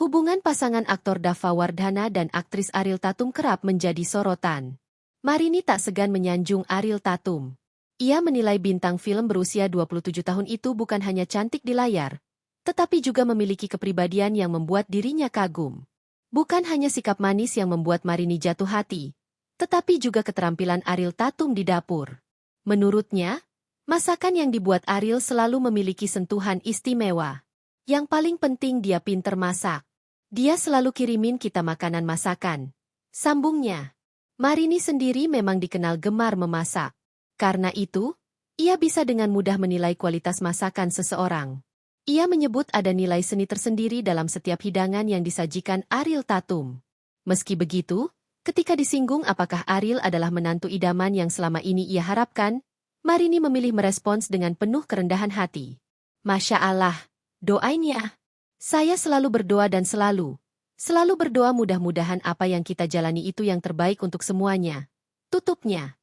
Hubungan pasangan aktor Dava Wardhana dan aktris Ariel Tatum kerap menjadi sorotan. Marini tak segan menyanjung Ariel Tatum. Ia menilai bintang film berusia 27 tahun itu bukan hanya cantik di layar, tetapi juga memiliki kepribadian yang membuat dirinya kagum. Bukan hanya sikap manis yang membuat Marini jatuh hati, tetapi juga keterampilan Ariel Tatum di dapur. Menurutnya, masakan yang dibuat Ariel selalu memiliki sentuhan istimewa. Yang paling penting dia pinter masak. Dia selalu kirimin kita makanan masakan. Sambungnya. Marini sendiri memang dikenal gemar memasak. Karena itu, ia bisa dengan mudah menilai kualitas masakan seseorang. Ia menyebut ada nilai seni tersendiri dalam setiap hidangan yang disajikan Ariel Tatum. Meski begitu, ketika disinggung apakah Ariel adalah menantu idaman yang selama ini ia harapkan, Marini memilih merespons dengan penuh kerendahan hati. Masya Allah, doain ya. Saya selalu berdoa dan selalu berdoa mudah-mudahan apa yang kita jalani itu yang terbaik untuk semuanya. Tutupnya.